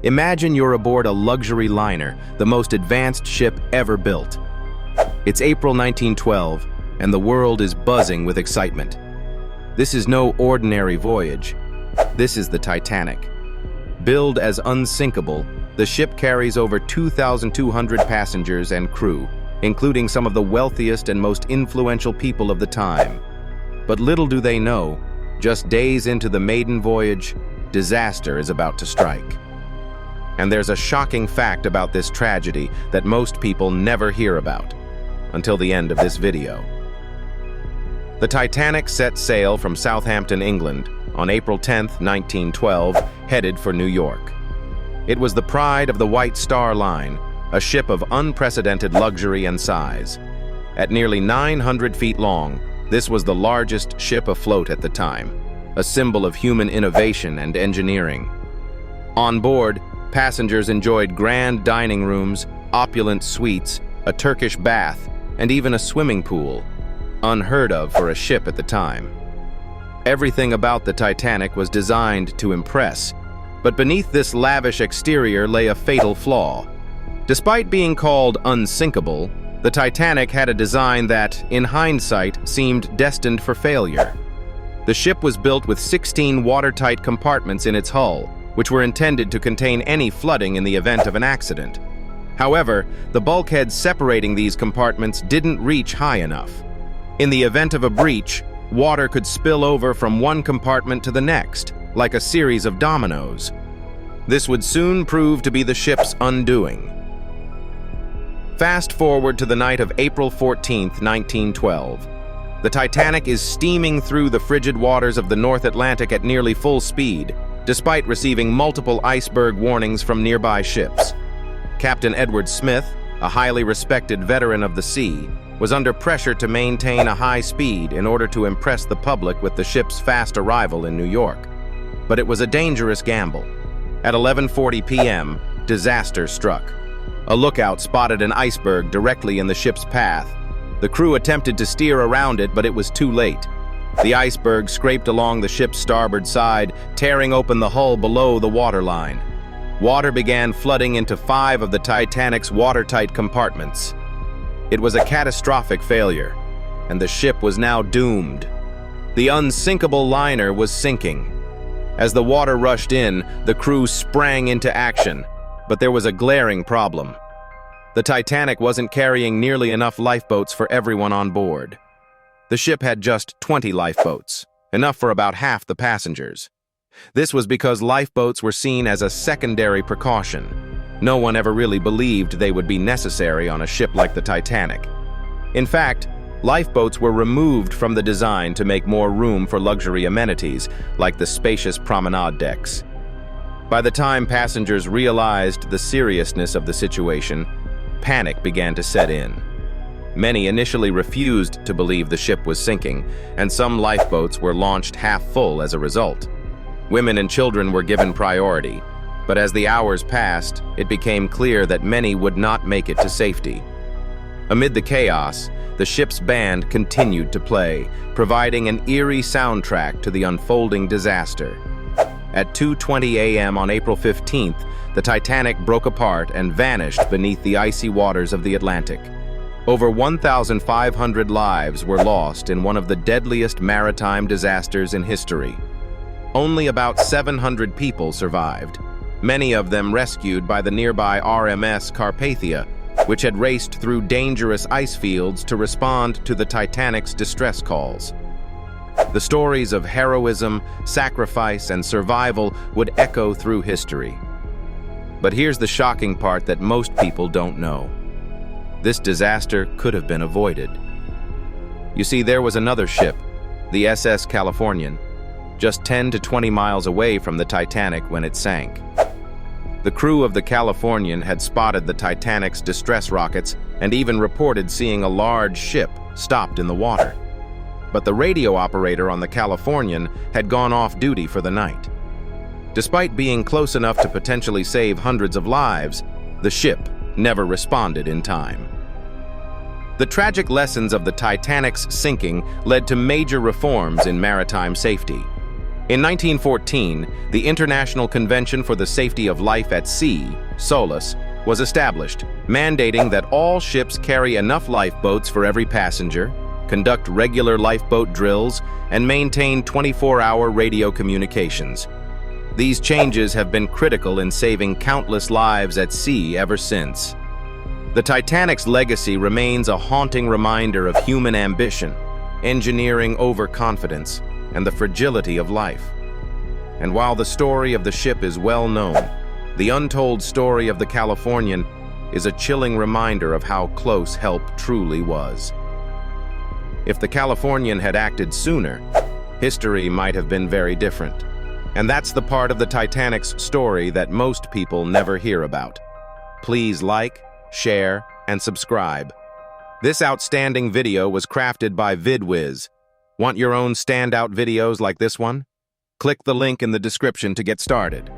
Imagine you're aboard a luxury liner, the most advanced ship ever built. It's April 1912, and the world is buzzing with excitement. This is no ordinary voyage. This is the Titanic. Billed as unsinkable, the ship carries over 2,200 passengers and crew, including some of the wealthiest and most influential people of the time. But little do they know, just days into the maiden voyage, disaster is about to strike. And there's a shocking fact about this tragedy that most people never hear about, until the end of this video. The Titanic set sail from Southampton, England, on April 10, 1912, headed for New York. It was the pride of the White Star Line, a ship of unprecedented luxury and size. At nearly 900 feet long, this was the largest ship afloat at the time, a symbol of human innovation and engineering. On board, passengers enjoyed grand dining rooms, opulent suites, a Turkish bath, and even a swimming pool, unheard of for a ship at the time. Everything about the Titanic was designed to impress, but beneath this lavish exterior lay a fatal flaw. Despite being called unsinkable, the Titanic had a design that, in hindsight, seemed destined for failure. The ship was built with 16 watertight compartments in its hull, which were intended to contain any flooding in the event of an accident. However, the bulkheads separating these compartments didn't reach high enough. In the event of a breach, water could spill over from one compartment to the next, like a series of dominoes. This would soon prove to be the ship's undoing. Fast forward to the night of April 14, 1912. The Titanic is steaming through the frigid waters of the North Atlantic at nearly full speed, despite receiving multiple iceberg warnings from nearby ships. Captain Edward Smith, a highly respected veteran of the sea, was under pressure to maintain a high speed in order to impress the public with the ship's fast arrival in New York. But it was a dangerous gamble. At 11:40 p.m., disaster struck. A lookout spotted an iceberg directly in the ship's path. The crew attempted to steer around it, but it was too late. The iceberg scraped along the ship's starboard side, tearing open the hull below the waterline. Water began flooding into 5 of the Titanic's watertight compartments. It was a catastrophic failure, and the ship was now doomed. The unsinkable liner was sinking. As the water rushed in, the crew sprang into action, but there was a glaring problem. The Titanic wasn't carrying nearly enough lifeboats for everyone on board. The ship had just 20 lifeboats, enough for about half the passengers. This was because lifeboats were seen as a secondary precaution. No one ever really believed they would be necessary on a ship like the Titanic. In fact, lifeboats were removed from the design to make more room for luxury amenities, like the spacious promenade decks. By the time passengers realized the seriousness of the situation, panic began to set in. Many initially refused to believe the ship was sinking, and some lifeboats were launched half full as a result. Women and children were given priority, but as the hours passed, it became clear that many would not make it to safety. Amid the chaos, the ship's band continued to play, providing an eerie soundtrack to the unfolding disaster. At 2:20 a.m. on April 15th, the Titanic broke apart and vanished beneath the icy waters of the Atlantic. Over 1,500 lives were lost in one of the deadliest maritime disasters in history. Only about 700 people survived, many of them rescued by the nearby RMS Carpathia, which had raced through dangerous ice fields to respond to the Titanic's distress calls. The stories of heroism, sacrifice, and survival would echo through history. But here's the shocking part that most people don't know. This disaster could have been avoided. You see, there was another ship, the SS Californian, just 10 to 20 miles away from the Titanic when it sank. The crew of the Californian had spotted the Titanic's distress rockets and even reported seeing a large ship stopped in the water. But the radio operator on the Californian had gone off duty for the night. Despite being close enough to potentially save hundreds of lives, the ship never responded in time. The tragic lessons of the Titanic's sinking led to major reforms in maritime safety. In 1914, the International Convention for the Safety of Life at Sea, SOLAS, was established, mandating that all ships carry enough lifeboats for every passenger, conduct regular lifeboat drills, and maintain 24-hour radio communications. These changes have been critical in saving countless lives at sea ever since. The Titanic's legacy remains a haunting reminder of human ambition, engineering overconfidence, and the fragility of life. And while the story of the ship is well known, the untold story of the Californian is a chilling reminder of how close help truly was. If the Californian had acted sooner, history might have been very different. And that's the part of the Titanic's story that most people never hear about. Please like, share, and subscribe. This outstanding video was crafted by VidWiz. Want your own standout videos like this one? Click the link in the description to get started.